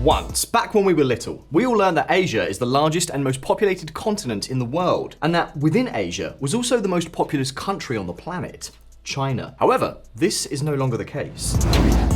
Once, back when we were little, we all learned that Asia is the largest and most populated continent in the world, and that within Asia was also the most populous country on the planet, China. However, this is no longer the case.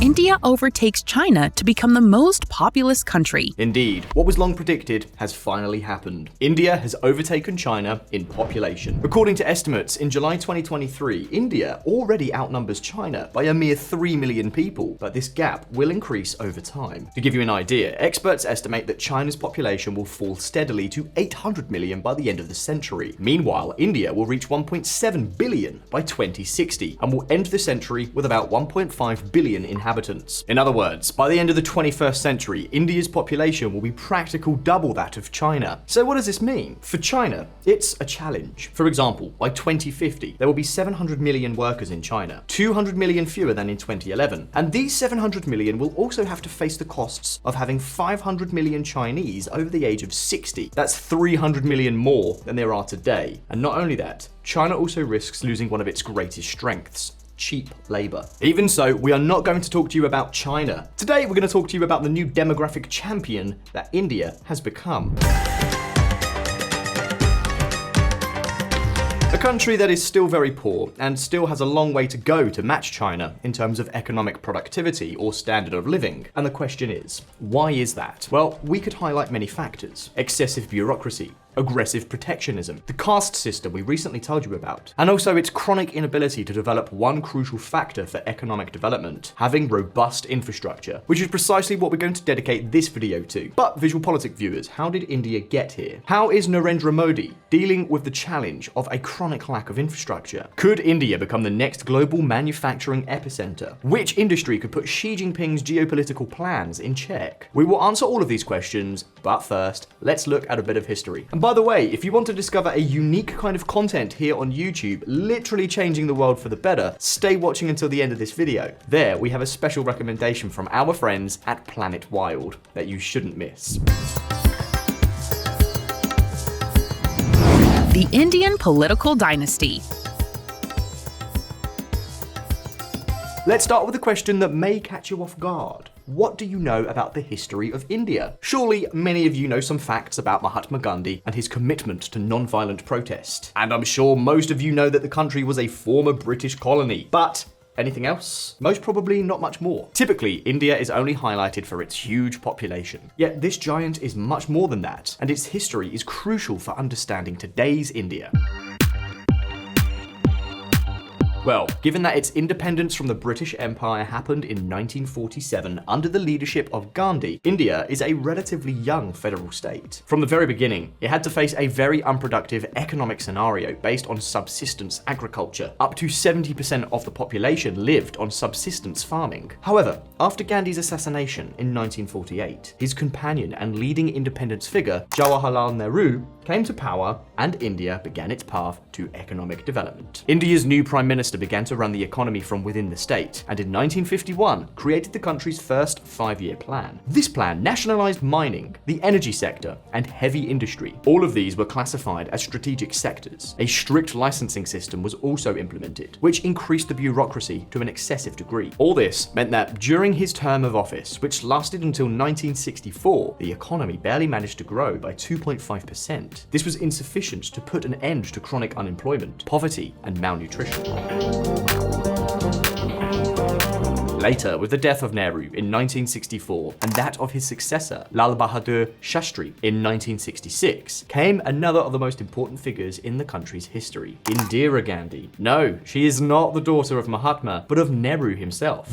India overtakes China to become the most populous country. Indeed, what was long predicted has finally happened. India has overtaken China in population. According to estimates, in July 2023, India already outnumbers China by a mere 3 million people, but this gap will increase over time. To give you an idea, experts estimate that China's population will fall steadily to 800 million by the end of the century. Meanwhile, India will reach 1.7 billion by 2060 and will end the century with about 1.5 billion inhabitants. In other words, by the end of the 21st century, India's population will be practically double that of China. So what does this mean? For China, it's a challenge. For example, by 2050, there will be 700 million workers in China, 200 million fewer than in 2011. And these 700 million will also have to face the costs of having 500 million Chinese over the age of 60. That's 300 million more than there are today. And not only that, China also risks losing one of its greatest strengths: cheap labor. Even so, we are not going to talk to you about China. Today, we're going to talk to you about the new demographic champion that India has become. A country that is still very poor and still has a long way to go to match China in terms of economic productivity or standard of living. And the question is, why is that? Well, we could highlight many factors: excessive bureaucracy, aggressive protectionism, the caste system we recently told you about, and also its chronic inability to develop one crucial factor for economic development: having robust infrastructure, which is precisely what we're going to dedicate this video to. But VisualPolitik viewers, how did India get here? How is Narendra Modi dealing with the challenge of a chronic lack of infrastructure? Could India become the next global manufacturing epicenter? Which industry could put Xi Jinping's geopolitical plans in check? We will answer all of these questions, but first, let's look at a bit of history. And by the way, if you want to discover a unique kind of content here on YouTube, literally changing the world for the better, stay watching until the end of this video. There, we have a special recommendation from our friends at Planet Wild that you shouldn't miss. The Indian political dynasty. Let's start with a question that may catch you off guard. What do you know about the history of India? Surely many of you know some facts about Mahatma Gandhi and his commitment to non-violent protest. And I'm sure most of you know that the country was a former British colony. But anything else? Most probably not much more. Typically, India is only highlighted for its huge population. Yet this giant is much more than that, and its history is crucial for understanding today's India. Well, given that its independence from the British Empire happened in 1947 under the leadership of Gandhi, India is a relatively young federal state. From the very beginning, it had to face a very unproductive economic scenario based on subsistence agriculture. Up to 70% of the population lived on subsistence farming. However, after Gandhi's assassination in 1948, his companion and leading independence figure, Jawaharlal Nehru, came to power and India began its path to economic development. India's new Prime Minister began to run the economy from within the state, and in 1951 created the country's first 5-year plan. This plan nationalized mining, the energy sector, and heavy industry. All of these were classified as strategic sectors. A strict licensing system was also implemented, which increased the bureaucracy to an excessive degree. All this meant that during his term of office, which lasted until 1964, the economy barely managed to grow by 2.5%. This was insufficient to put an end to chronic unemployment, poverty, and malnutrition. Later, with the death of Nehru in 1964 and that of his successor, Lal Bahadur Shastri, in 1966, came another of the most important figures in the country's history, Indira Gandhi. No, she is not the daughter of Mahatma, but of Nehru himself.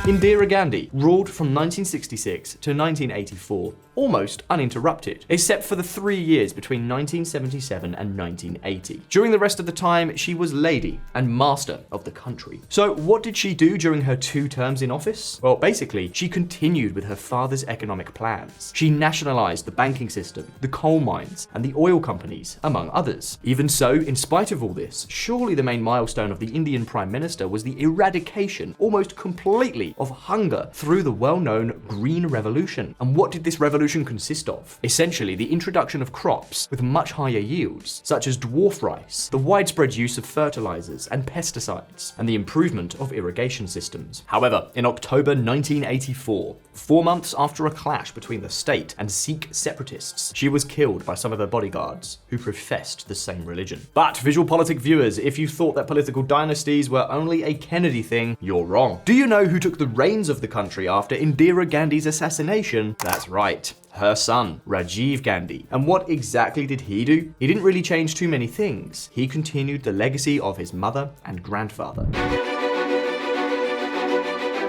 Indira Gandhi ruled from 1966 to 1984, almost uninterrupted, except for the 3 years between 1977 and 1980. During the rest of the time, she was lady and master of the country. So what did she do during her 2 terms in office? Well, basically, she continued with her father's economic plans. She nationalized the banking system, the coal mines, and the oil companies, among others. Even so, in spite of all this, surely the main milestone of the Indian Prime Minister was the eradication, almost completely, poverty, of hunger through the well-known Green Revolution. And what did this revolution consist of? Essentially, the introduction of crops with much higher yields, such as dwarf rice, the widespread use of fertilizers and pesticides, and the improvement of irrigation systems. However, in October 1984, 4 months after a clash between the state and Sikh separatists, she was killed by some of her bodyguards, who professed the same religion. But VisualPolitik viewers, if you thought that political dynasties were only a Kennedy thing, you're wrong. Do you know who took the reins of the country after Indira Gandhi's assassination? That's right, her son, Rajiv Gandhi. And what exactly did he do? He didn't really change too many things. He continued the legacy of his mother and grandfather.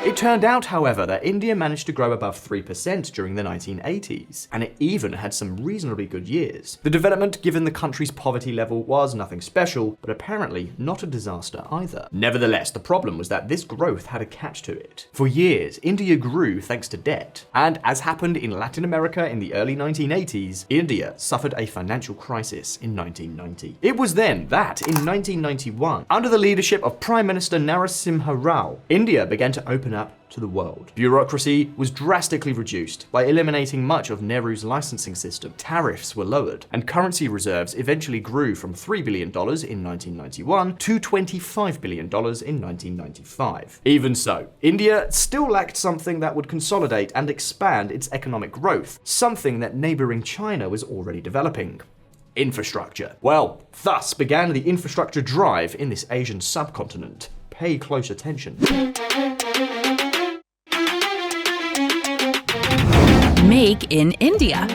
It turned out, however, that India managed to grow above 3% during the 1980s, and it even had some reasonably good years. The development, given the country's poverty level, was nothing special, but apparently not a disaster either. Nevertheless, the problem was that this growth had a catch to it. For years, India grew thanks to debt, and as happened in Latin America in the early 1980s, India suffered a financial crisis in 1990. It was then that, in 1991, under the leadership of Prime Minister Narasimha Rao, India began to open up to the world. Bureaucracy was drastically reduced by eliminating much of Nehru's licensing system. Tariffs were lowered, and currency reserves eventually grew from $3 billion in 1991 to $25 billion in 1995. Even so, India still lacked something that would consolidate and expand its economic growth, something that neighboring China was already developing: infrastructure. Well, thus began the infrastructure drive in this Asian subcontinent. Pay close attention. Make in India.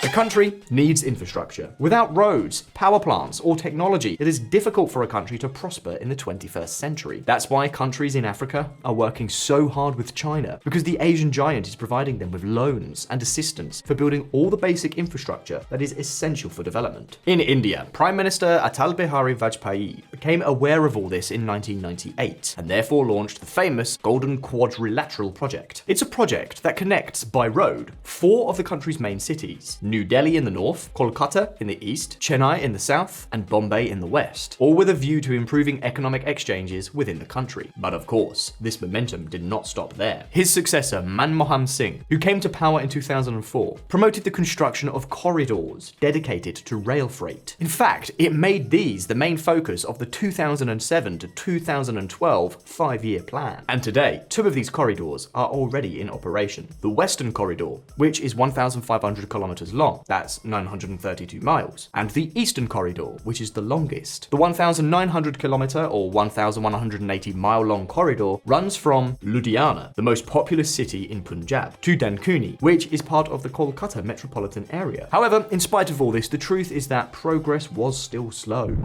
A country needs infrastructure. Without roads, power plants, or technology, it is difficult for a country to prosper in the 21st century. That's why countries in Africa are working so hard with China, because the Asian giant is providing them with loans and assistance for building all the basic infrastructure that is essential for development. In India, Prime Minister Atal Bihari Vajpayee became aware of all this in 1998, and therefore launched the famous Golden Quadrilateral Project. It's a project that connects by road 4 of the country's main cities: New Delhi in the north, Kolkata in the east, Chennai in the south, and Bombay in the west, all with a view to improving economic exchanges within the country. But of course, this momentum did not stop there. His successor, Manmohan Singh, who came to power in 2004, promoted the construction of corridors dedicated to rail freight. In fact, it made these the main focus of the 2007 to 2012 5-year plan. And today, 2 of these corridors are already in operation. The Western Corridor, which is 1,500 kilometers long, that's 932 miles, and the Eastern Corridor, which is the longest. The 1,900 kilometer or 1,180 mile long corridor runs from Ludhiana, the most populous city in Punjab, to Dankuni, which is part of the Kolkata metropolitan area. However, in spite of all this, the truth is that progress was still slow.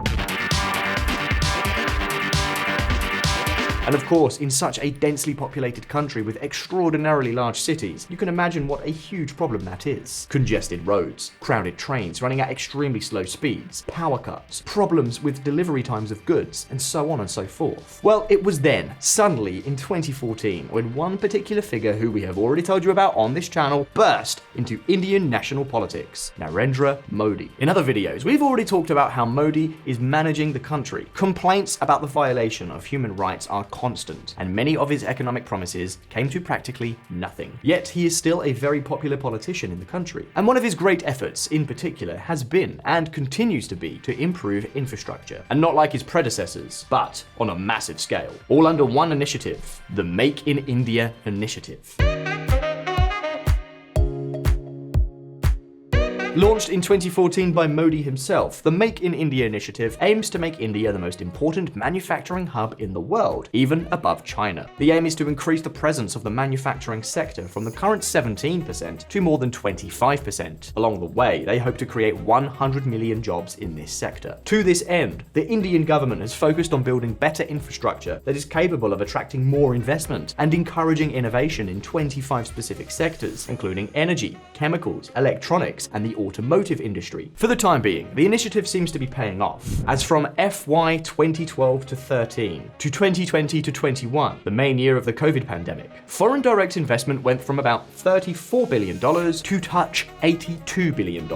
And of course, in such a densely populated country with extraordinarily large cities, you can imagine what a huge problem that is. Congested roads, crowded trains running at extremely slow speeds, power cuts, problems with delivery times of goods, and so on and so forth. Well, it was then, suddenly in 2014, when one particular figure who we have already told you about on this channel burst into Indian national politics: Narendra Modi. In other videos, we've already talked about how Modi is managing the country. Complaints about the violation of human rights are constant, and many of his economic promises came to practically nothing. Yet he is still a very popular politician in the country. And one of his great efforts in particular has been, and continues to be, to improve infrastructure. And not like his predecessors, but on a massive scale. All under one initiative, the Make in India initiative. Launched in 2014 by Modi himself, the Make in India initiative aims to make India the most important manufacturing hub in the world, even above China. The aim is to increase the presence of the manufacturing sector from the current 17% to more than 25%. Along the way, they hope to create 100 million jobs in this sector. To this end, the Indian government has focused on building better infrastructure that is capable of attracting more investment and encouraging innovation in 25 specific sectors, including energy, chemicals, electronics, and the automotive industry. For the time being, the initiative seems to be paying off, as from FY 2012 to 13 to 2020 to 21, the main year of the COVID pandemic, foreign direct investment went from about $34 billion to touch $82 billion.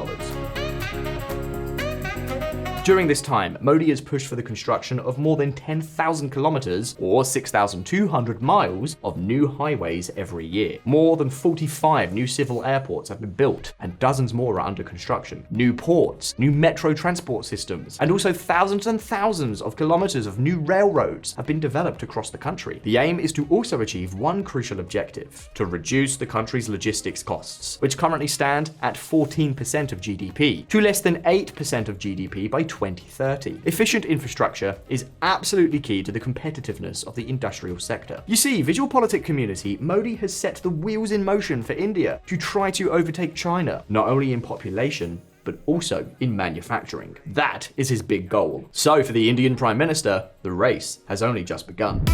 During this time, Modi has pushed for the construction of more than 10,000 kilometers or 6,200 miles of new highways every year. More than 45 new civil airports have been built and dozens more are under construction. New ports, new metro transport systems, and also thousands and thousands of kilometers of new railroads have been developed across the country. The aim is to also achieve one crucial objective: to reduce the country's logistics costs, which currently stand at 14% of GDP, to less than 8% of GDP by 2030. Efficient infrastructure is absolutely key to the competitiveness of the industrial sector. You see, VisualPolitik community, Modi has set the wheels in motion for India to try to overtake China, not only in population, but also in manufacturing. That is his big goal. So for the Indian Prime Minister, the race has only just begun.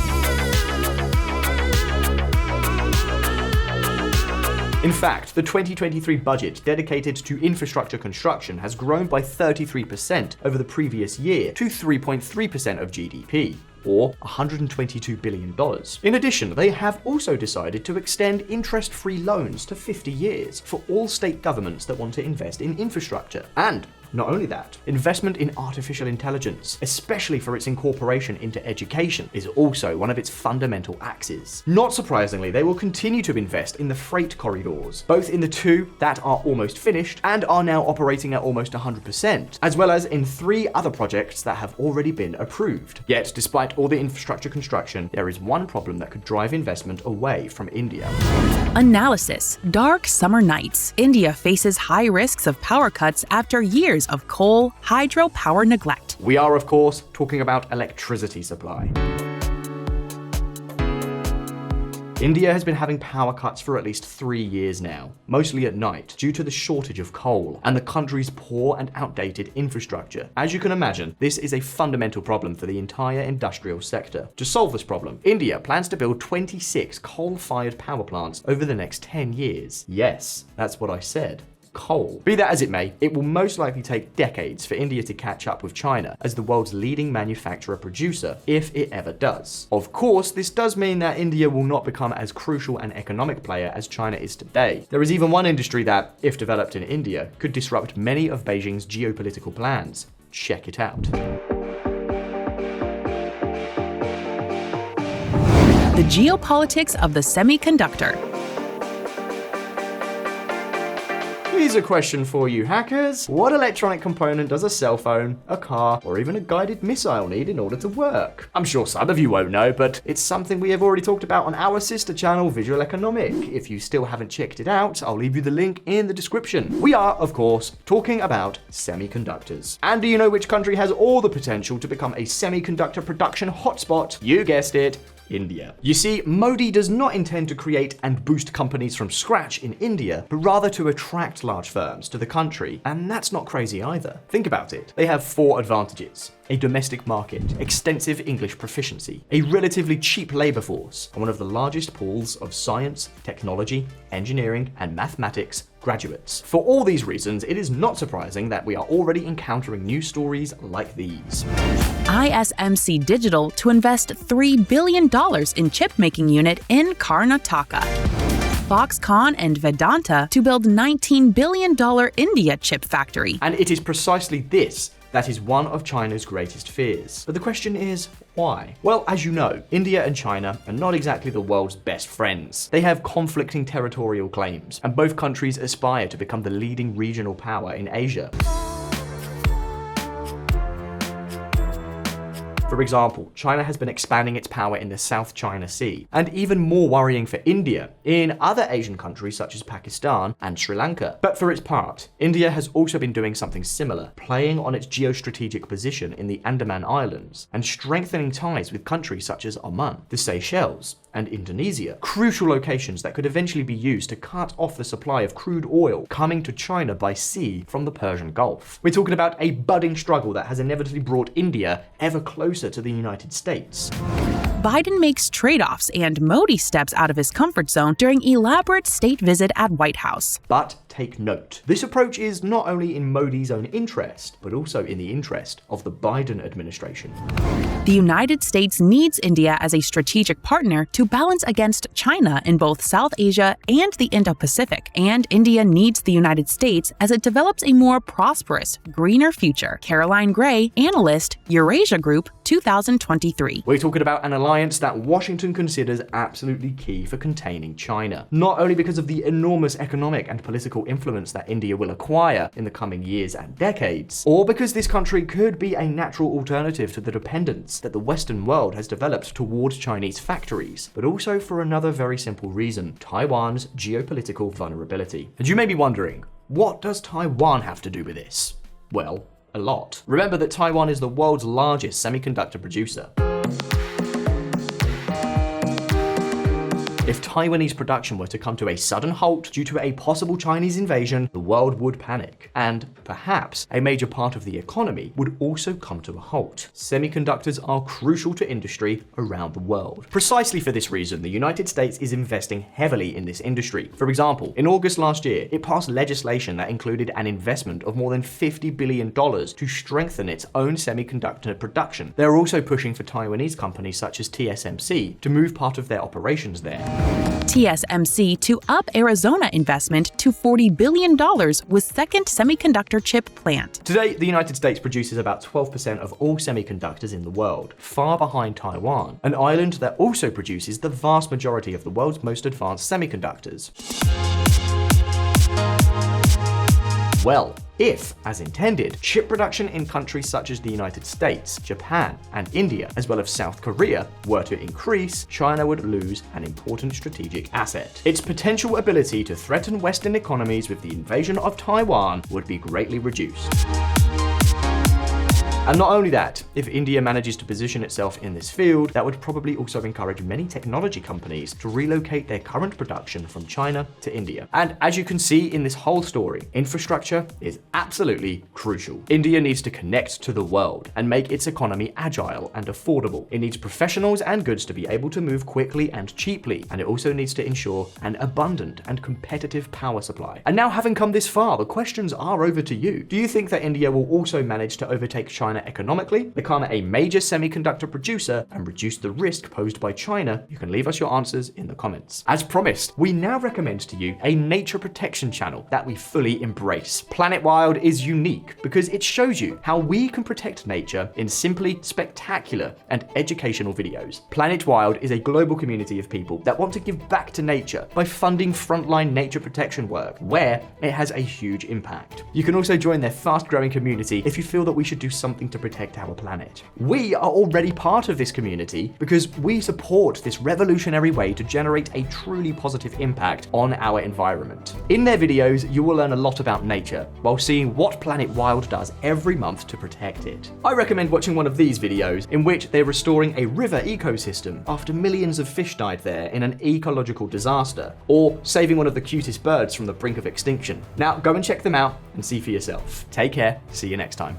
In fact, the 2023 budget dedicated to infrastructure construction has grown by 33% over the previous year to 3.3% of GDP, or $122 billion. In addition, they have also decided to extend interest-free loans to 50 years for all state governments that want to invest in infrastructure. And not only that, investment in artificial intelligence, especially for its incorporation into education, is also one of its fundamental axes. Not surprisingly, they will continue to invest in the freight corridors, both in the two that are almost finished and are now operating at almost 100%, as well as in 3 other projects that have already been approved. Yet, despite all the infrastructure construction, there is one problem that could drive investment away from India. Analysis. Dark summer nights. India faces high risks of power cuts after years of coal, hydropower neglect. We are, of course, talking about electricity supply. India has been having power cuts for at least 3 years now, mostly at night, due to the shortage of coal and the country's poor and outdated infrastructure. As you can imagine, this is a fundamental problem for the entire industrial sector. To solve this problem, India plans to build 26 coal-fired power plants over the next 10 years. Yes, that's what I said. Coal. Be that as it may, it will most likely take decades for India to catch up with China as the world's leading manufacturer-producer, if it ever does. Of course, this does mean that India will not become as crucial an economic player as China is today. There is even one industry that, if developed in India, could disrupt many of Beijing's geopolitical plans. Check it out. The geopolitics of the semiconductor. Here's a question for you hackers. What electronic component does a cell phone, a car, or even a guided missile need in order to work? I'm sure some of you won't know, but it's something we have already talked about on our sister channel, Visual Economic. If you still haven't checked it out, I'll leave you the link in the description. We are, of course, talking about semiconductors. And do you know which country has all the potential to become a semiconductor production hotspot? You guessed it. India. You see, Modi does not intend to create and boost companies from scratch in India, but rather to attract large firms to the country. And that's not crazy either. Think about it. They have 4 advantages: a domestic market, extensive English proficiency, a relatively cheap labor force, and one of the largest pools of science, technology, engineering, and mathematics graduates. For all these reasons, it is not surprising that we are already encountering news stories like these. ISMC Digital to invest $3 billion in chip-making unit in Karnataka. Foxconn and Vedanta to build $19 billion India chip factory. And it is precisely this that is one of China's greatest fears. But the question is, why? Well, as you know, India and China are not exactly the world's best friends. They have conflicting territorial claims, and both countries aspire to become the leading regional power in Asia. For example, China has been expanding its power in the South China Sea, and even more worrying for India, in other Asian countries such as Pakistan and Sri Lanka. But for its part, India has also been doing something similar, playing on its geostrategic position in the Andaman Islands, and strengthening ties with countries such as Oman, the Seychelles, and Indonesia, crucial locations that could eventually be used to cut off the supply of crude oil coming to China by sea from the Persian Gulf. We're talking about a budding struggle that has inevitably brought India ever closer to the United States. Biden makes trade-offs and Modi steps out of his comfort zone during elaborate state visit at White House. But take note. This approach is not only in Modi's own interest, but also in the interest of the Biden administration. The United States needs India as a strategic partner to balance against China in both South Asia and the Indo-Pacific, and India needs the United States as it develops a more prosperous, greener future. Caroline Gray, analyst, Eurasia Group, 2023. We're talking about an alliance that Washington considers absolutely key for containing China, not only because of the enormous economic and political influence that India will acquire in the coming years and decades, or because this country could be a natural alternative to the dependence that the Western world has developed towards Chinese factories, but also for another very simple reason: Taiwan's geopolitical vulnerability. And you may be wondering, what does Taiwan have to do with this? Well, a lot. Remember that Taiwan is the world's largest semiconductor producer. If Taiwanese production were to come to a sudden halt due to a possible Chinese invasion, the world would panic, and perhaps a major part of the economy would also come to a halt. Semiconductors are crucial to industry around the world. Precisely for this reason, the United States is investing heavily in this industry. For example, in August last year, it passed legislation that included an investment of more than $50 billion to strengthen its own semiconductor production. They're also pushing for Taiwanese companies such as TSMC to move part of their operations there. TSMC to up Arizona investment to $40 billion with second semiconductor chip plant. Today, the United States produces about 12% of all semiconductors in the world, far behind Taiwan, an island that also produces the vast majority of the world's most advanced semiconductors. Well, if, as intended, chip production in countries such as the United States, Japan, and India, as well as South Korea, were to increase, China would lose an important strategic asset. Its potential ability to threaten Western economies with the invasion of Taiwan would be greatly reduced. And not only that, if India manages to position itself in this field, that would probably also encourage many technology companies to relocate their current production from China to India. And as you can see in this whole story, infrastructure is absolutely crucial. India needs to connect to the world and make its economy agile and affordable. It needs professionals and goods to be able to move quickly and cheaply, and it also needs to ensure an abundant and competitive power supply. And now, having come this far, the questions are over to you. Do you think that India will also manage to overtake China economically, become a major semiconductor producer, and reduce the risk posed by China? You can leave us your answers in the comments. As promised, we now recommend to you a nature protection channel that we fully embrace. Planet Wild is unique because it shows you how we can protect nature in simply spectacular and educational videos. Planet Wild is a global community of people that want to give back to nature by funding frontline nature protection work where it has a huge impact. You can also join their fast-growing community if you feel that we should do something to protect our planet. We are already part of this community because we support this revolutionary way to generate a truly positive impact on our environment. In their videos, you will learn a lot about nature while seeing what Planet Wild does every month to protect it. I recommend watching one of these videos in which they're restoring a river ecosystem after millions of fish died there in an ecological disaster, or saving one of the cutest birds from the brink of extinction. Now, go and check them out and see for yourself. Take care, see you next time.